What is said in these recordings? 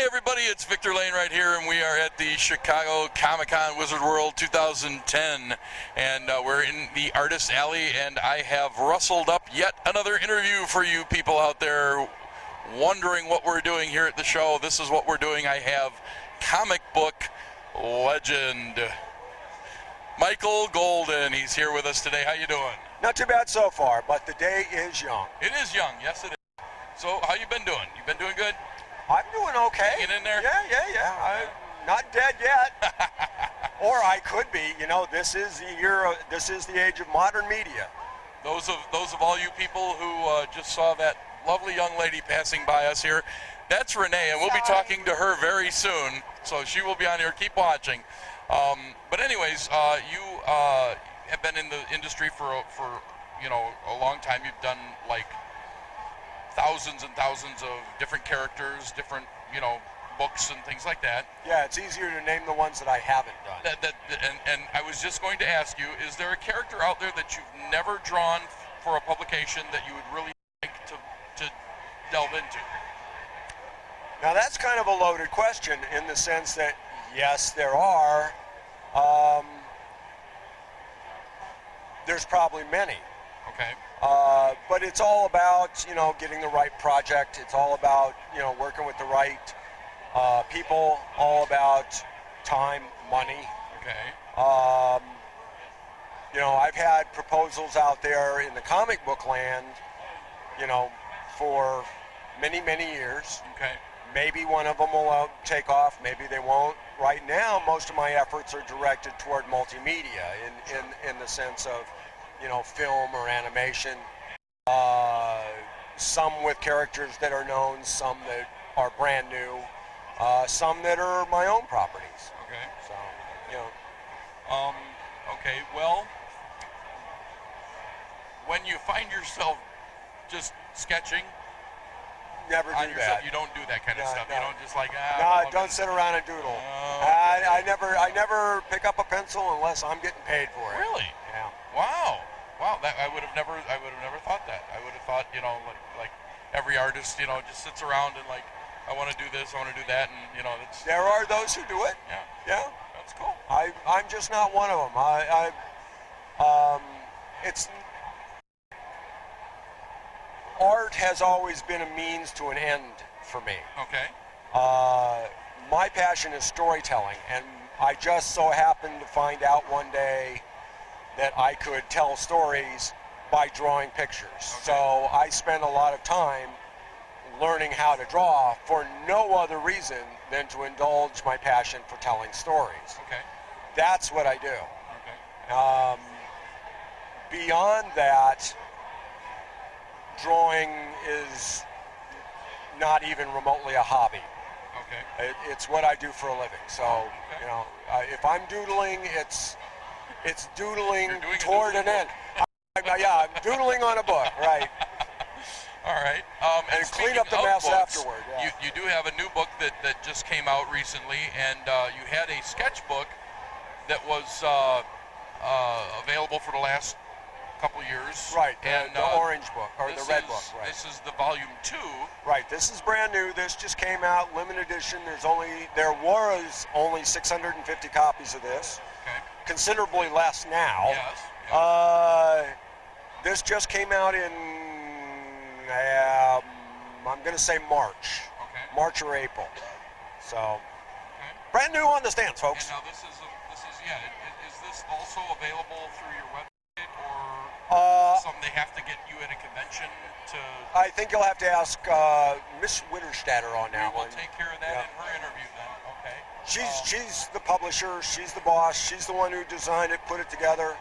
Hey everybody, it's Victor Layne right here, and we are at the Chicago Comic-Con Wizard World 2010, and we're in the Artist Alley, and I have rustled up yet another interview for you people out there wondering what we're doing here at the show. This is what we're doing. I have comic book legend Michael Golden. He's here with us today. How you doing? Not too bad so far, but the day is young. It is young, yes it is. So how you been doing? You been doing good? I'm doing okay. Get in there? Yeah. I'm not dead yet. Or I could be. You know, this is the age of modern media. Those of all you people who just saw that lovely young lady passing by us here, that's Renee, and we'll be talking to her very soon. So she will be on here. Keep watching. But anyways, you have been in the industry for a long time. You've done like thousands and thousands of different characters, different books and things like that. Yeah, it's easier to name the ones that I haven't done. And I was just going to ask you, is there a character out there that you've never drawn for a publication that you would really like to delve into? Now that's kind of a loaded question in the sense that yes, there are. There's probably many. Okay. But it's all about, getting the right project. It's all about, working with the right people, all about time, money. Okay. I've had proposals out there in the comic book land, for many, many years. Okay. Maybe one of them will take off, maybe they won't. Right now, most of my efforts are directed toward multimedia in the sense of, film or animation. Some with characters that are known, some that are brand new, some that are my own properties. Okay. So, Okay, well, when you find yourself just sketching, never do yourself, that. you don't do that kind of stuff. No. You don't just like, don't sit around and doodle. Okay. I never pick up a pencil unless I'm getting paid for it. Really? Yeah. Wow. That I would have never thought that. I would have thought, like every artist, just sits around and like, I want to do this, I want to do that, and it's. There are those who do it. Yeah. That's cool. I'm just not one of them. It's art has always been a means to an end for me. Okay. My passion is storytelling, and I just so happened to find out one day that I could tell stories by drawing pictures. Okay. So I spent a lot of time learning how to draw for no other reason than to indulge my passion for telling stories. Okay. That's what I do. Okay. Beyond that, drawing is not even remotely a hobby. Okay. It's what I do for a living. So, okay. if I'm doodling, it's doodling toward an end. I'm doodling on a book, right. All right. And clean up the mess afterward. Yeah. You do have a new book that just came out recently, and you had a sketchbook that was available for the last couple years. Right, and the orange book, or the red book. Right. This is the volume 2. Right, this is brand new. This just came out, limited edition. There was only 650 copies of this. Okay. Considerably less now. Yes. This just came out in, I'm going to say March. Okay. March or April. So, okay. Brand new on the stands, folks. And now this is is this also available through your website, or something they have to get you at a convention to? I think you'll have to ask Miss Witterstatter on that one. We'll take care of that in her interview then. Okay. She's the publisher. She's the boss. She's the one who designed it, put it together.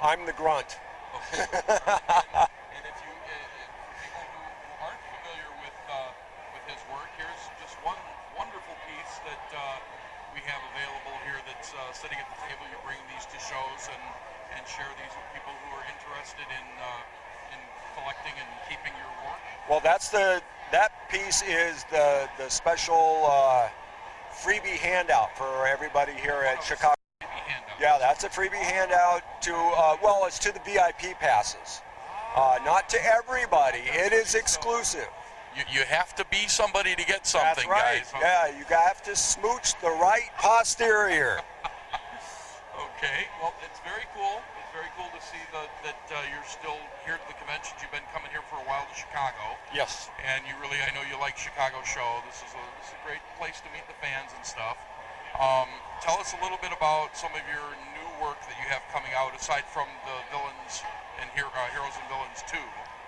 I'm the grunt. Okay. And if people who aren't familiar with his work, here's just one wonderful piece that we have available here that's sitting at the table. You bring these to shows and share these with people who are interested in collecting and keeping your work. Well, that piece is the special freebie handout for everybody here at Chicago. Yeah, that's a freebie handout to, it's to the VIP passes. Not to everybody. It is exclusive. You have to be somebody to get something, That's right. guys. Yeah, you have to smooch the right posterior. Okay, well, it's very cool. It's very cool to see that you're still here at the conventions. You've been coming here for a while to Chicago. Yes. And you really, I know you like Chicago show. This is a great place to meet the fans and stuff. Tell us a little bit about some of your new work that you have coming out, aside from the villains and Heroes and Villains 2.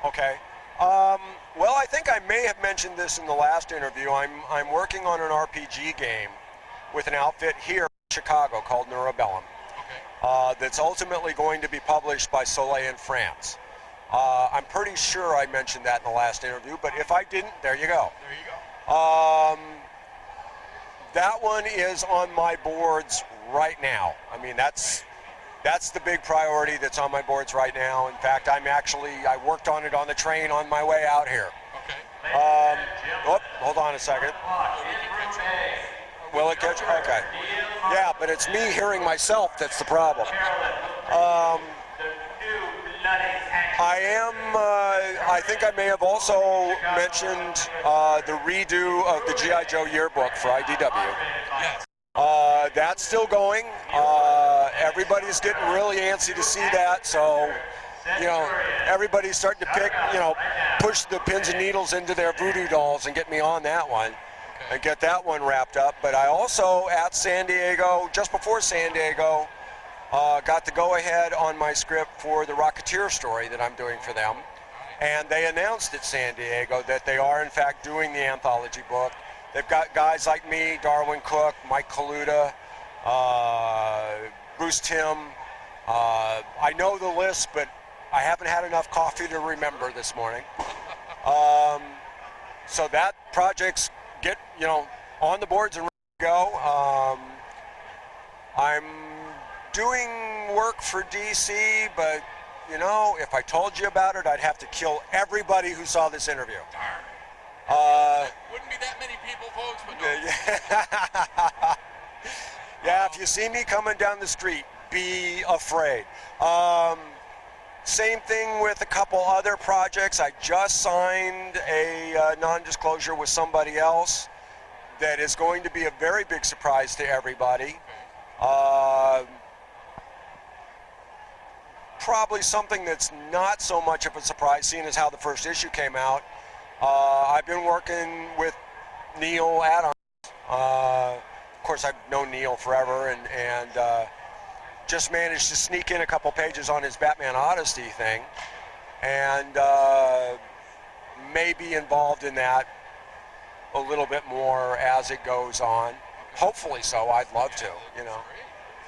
Okay. Well, I think I may have mentioned this in the last interview. I'm working on an RPG game with an outfit here in Chicago called Neurobellum. That's ultimately going to be published by Soleil in France. I'm pretty sure I mentioned that in the last interview, but if I didn't, there you go. There you go. That one is on my boards right now. I mean, that's the big priority that's on my boards right now. In fact, I worked on it on the train on my way out here. Okay. Hold on a second. Will it catch? Okay. Yeah, but it's me hearing myself that's the problem. I think I may have also mentioned the redo of the G.I. Joe yearbook for IDW. Yes. That's still going. Everybody's getting really antsy to see that, so, everybody's starting to push the pins and needles into their voodoo dolls and get me on that one. And get that one wrapped up. But I also, at San Diego, just before San Diego, got the go-ahead on my script for the Rocketeer story that I'm doing for them. And they announced at San Diego that they are, in fact, doing the anthology book. They've got guys like me, Darwin Cook, Mike Kaluta, Bruce Timm. I know the list, but I haven't had enough coffee to remember this morning. So that project's on the boards and ready to go. I'm doing work for DC, but if I told you about it, I'd have to kill everybody who saw this interview. Wouldn't be that many people, folks, but no. Yeah, if you see me coming down the street, be afraid. Same thing with a couple other projects. I just signed a non-disclosure with somebody else that is going to be a very big surprise to everybody. Probably something that's not so much of a surprise, seeing as how the first issue came out. I've been working with Neil Adams. Of course, I've known Neil forever, and just managed to sneak in a couple pages on his Batman Odyssey thing, and may be involved in that a little bit more as it goes on. Hopefully so. I'd love to,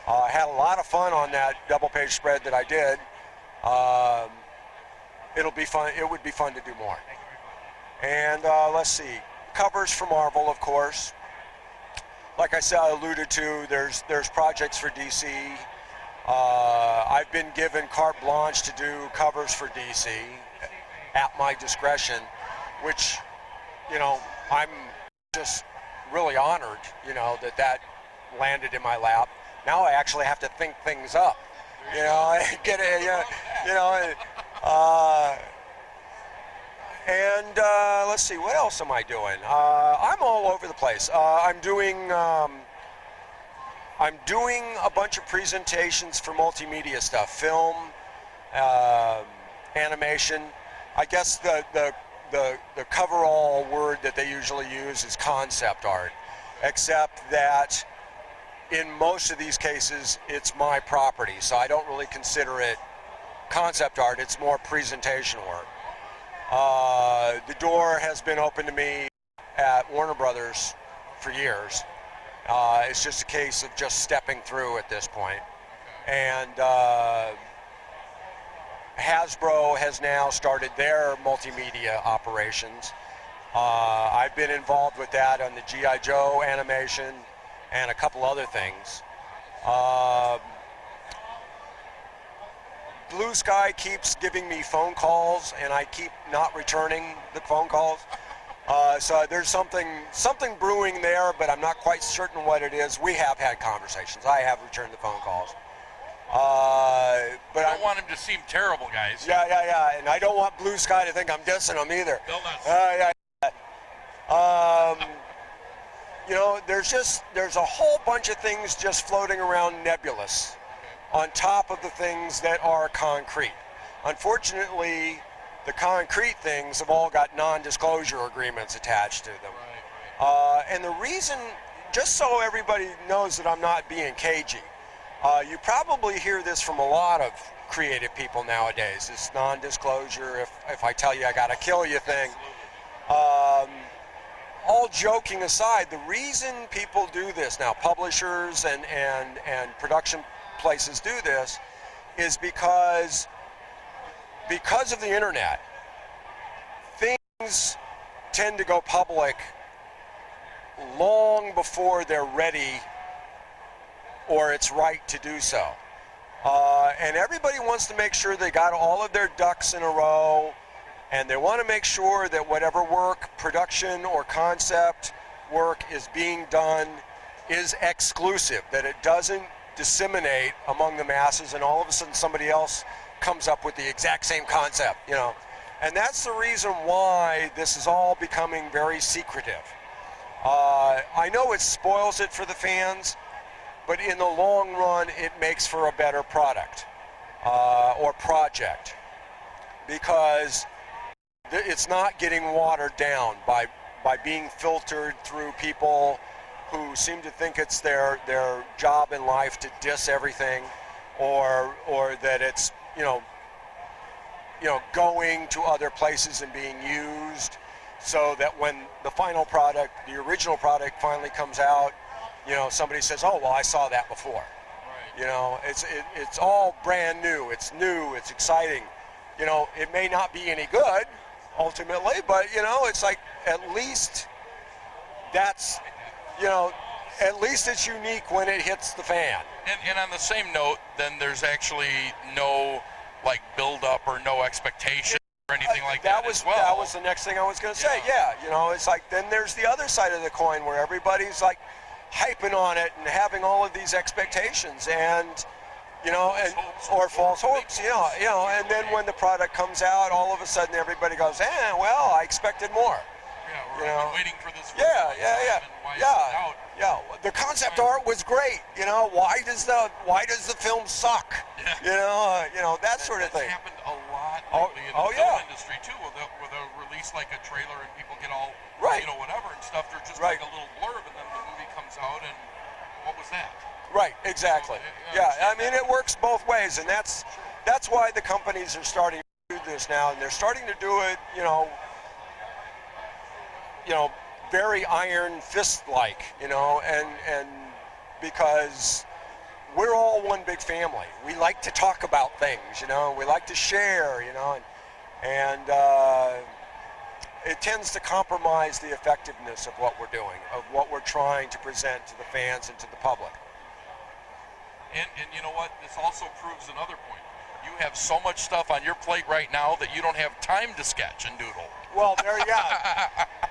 I had a lot of fun on that double-page spread that I did. It'll be fun. It would be fun to do more. And let's see, covers for Marvel, of course. Like I said, I alluded to, there's projects for DC. I've been given carte blanche to do covers for DC at my discretion, which, I'm just really honored, that landed in my lap. Now I actually have to think things up, I get it, and let's see, what else am I doing? I'm all over the place. I'm doing a bunch of presentations for multimedia stuff, film, animation. I guess the coverall word that they usually use is concept art, except that in most of these cases it's my property, so I don't really consider it concept art. It's more presentation work. The door has been open to me at Warner Brothers for years. It's just a case of just stepping through at this point. And Hasbro has now started their multimedia operations. I've been involved with that on the G.I. Joe animation and a couple other things. Blue Sky keeps giving me phone calls, and I keep not returning the phone calls. So there's something brewing there, but I'm not quite certain what it is. We have had conversations. I have returned the phone calls. But I don't want him to seem terrible, guys. Yeah. And I don't want Blue Sky to think I'm dissing them either. They'll not. You know, there's a whole bunch of things just floating around nebulous on top of the things that are concrete. Unfortunately, the concrete things have all got non-disclosure agreements attached to them. And the reason, just so everybody knows that I'm not being cagey, you probably hear this from a lot of creative people nowadays, this non-disclosure, if I tell you I gotta kill you thing. All joking aside, the reason people do this now, publishers and production places do this, is because of the internet. Things tend to go public long before they're ready or it's right to do so. And everybody wants to make sure they got all of their ducks in a row, and they want to make sure that whatever work, production or concept work is being done is exclusive, that it doesn't disseminate among the masses and all of a sudden somebody else comes up with the exact same concept, you know. And that's the reason why this is all becoming very secretive. I know it spoils it for the fans, but in the long run it makes for a better product or project, because it's not getting watered down by being filtered through people who seem to think it's their job in life to diss everything, or that it's you know going to other places and being used, so that when the final product, the original product, finally comes out, you know, somebody says, "Oh, well, I saw that before." Right. You know, it's all brand new. It's new. It's exciting. You know, it may not be any good ultimately, but you know, it's like at least that's, you know, at least it's unique when it hits the fan. And on the same note, then there's actually no like build up or no expectation or anything like that as well. That was the next thing I was going to say. Yeah, you know, it's like then there's the other side of the coin where everybody's like hyping on it and having all of these expectations and you know, and or false hopes, you know, and then when the product comes out, all of a sudden everybody goes, well, I expected more. Yeah, we're waiting for this. Yeah. The concept art was great. You know, why does the film suck? Yeah. You know that sort of thing. That's happened a lot lately in the film industry too, with a release like a trailer and people get all you know whatever and stuff. They're just like a little blurb, and then the movie comes out, and what was that? Right, exactly. So, I mean, it works both ways, and that's why the companies are starting to do this now, and they're starting to do it, you know, very iron fist-like, you know, and because we're all one big family. We like to talk about things, you know, we like to share, you know, and it tends to compromise the effectiveness of what we're doing, of what we're trying to present to the fans and to the public. And you know what? This also proves another point. You have so much stuff on your plate right now that you don't have time to sketch and doodle. Well, there you go.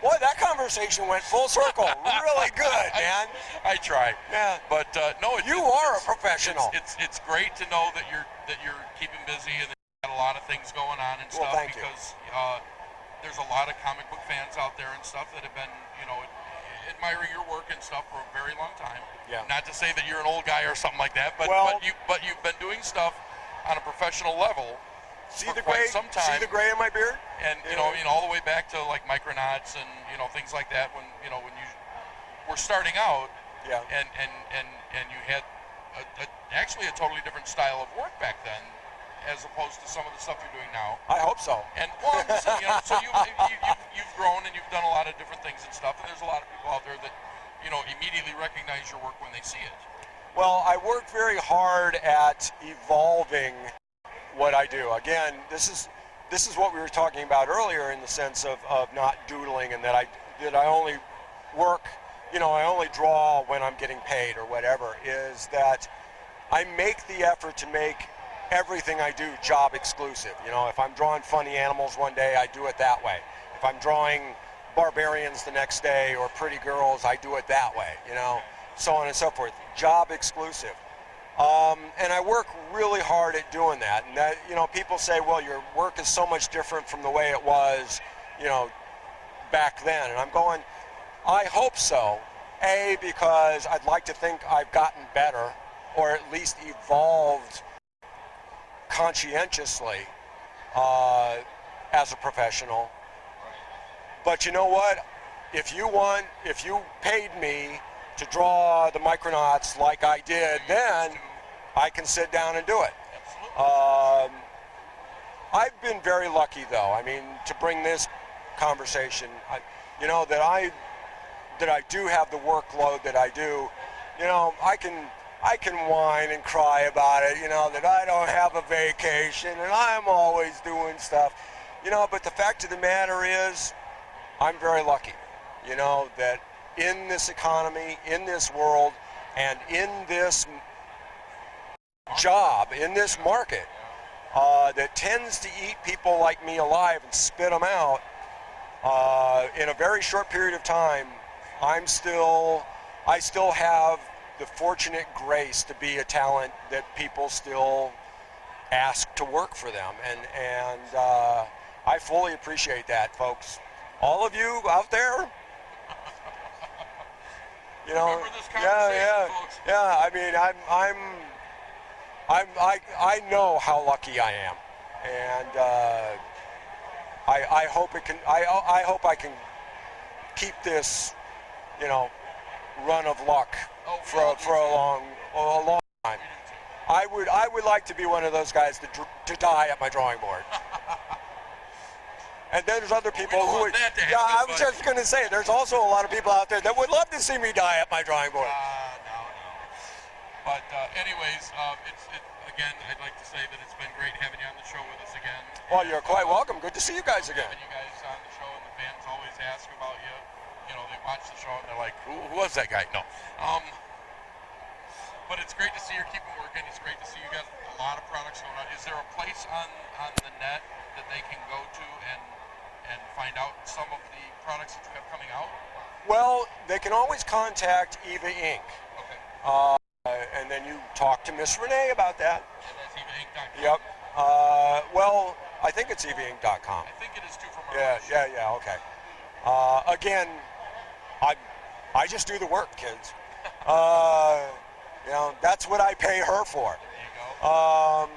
Boy, that conversation went full circle. Really good, man. I try. Yeah. But no, you are a professional. It's great to know that you're keeping busy and that you got a lot of things going on and stuff, because there's a lot of comic book fans out there and stuff that have been, you know, admiring your work and stuff for a very long time. Yeah. Not to say that you're an old guy or something like that, but you've been doing stuff on a professional level for quite some time. See the gray in my beard? And you know, all the way back to like Micronauts and things like that. When you were starting out, and you had actually a totally different style of work back then, as opposed to some of the stuff you're doing now. I hope so. And well, I'm just saying, so you've grown and you've done a lot of different things and stuff, and there's a lot of people out there that immediately recognize your work when they see it. Well, I work very hard at evolving what I do. Again, this is what we were talking about earlier, in the sense of not doodling, and that I only work, I only draw when I'm getting paid or whatever, is that I make the effort to make everything I do job exclusive. If I'm drawing funny animals one day, I do it that way. If I'm drawing barbarians the next day or pretty girls, I do it that way, so on and so forth. Job exclusive. And I work really hard at doing that. And that, people say, well, your work is so much different from the way it was, back then. And I'm going, I hope so. A, because I'd like to think I've gotten better, or at least evolved conscientiously as a professional. But you know what? If you paid me to draw the Micronauts like I did, then I can sit down and do it. I've been very lucky, though. I mean, to bring this conversation, that I do have the workload that I do. I can whine and cry about it. That I don't have a vacation and I'm always doing stuff. But the fact of the matter is, I'm very lucky. That in this economy, in this world, and in this job, in this market, that tends to eat people like me alive and spit them out, in a very short period of time, I still have the fortunate grace to be a talent that people still ask to work for them, and I fully appreciate that, folks. All of you out there, Remember this conversation, folks. yeah. I mean, I know how lucky I am, and I hope it can. I hope I can keep this, run of luck for a long time. I would like to be one of those guys to die at my drawing board. And there's other people who would. Yeah, I was just going to say, there's also a lot of people out there that would love to see me die at my drawing board. No. But anyways, again, I'd like to say that it's been great having you on the show with us again. Well, you're quite welcome. Good to see you guys again. Having you guys on the show, and the fans always ask about you. They watch the show and they're like, who was that guy? No. But it's great to see you keeping working. It's great to see you guys with a lot of products going on. Is there a place on the net that they can go to and find out some of the products that you have coming out? Well, they can always contact Eva Inc. Okay. And then you talk to Miss Renee about that. And that's EvaInc.com. Yep. Well, I think it's EvaInc.com. I think it is too from our Yeah, okay. Again, I just do the work, kids. That's what I pay her for. There you go.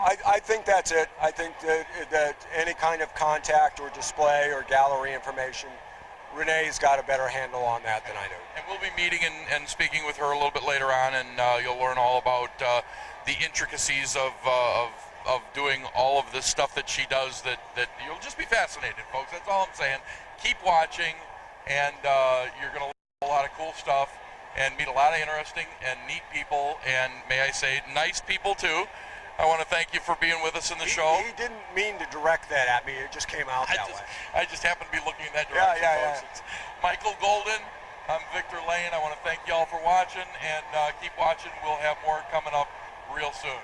I think that's it. I think that any kind of contact or display or gallery information, Renee's got a better handle on that than I do. And we'll be meeting and speaking with her a little bit later on, and you'll learn all about the intricacies of doing all of this stuff that she does that you'll just be fascinated, folks. That's all I'm saying. Keep watching, and you're going to learn a lot of cool stuff and meet a lot of interesting and neat people, and may I say, nice people too. I want to thank you for being with us in the show. He didn't mean to direct that at me. It just came out that way. I just happened to be looking in that direction, folks. Yeah. It's Michael Golden. I'm Victor Layne. I want to thank you all for watching, and keep watching. We'll have more coming up real soon.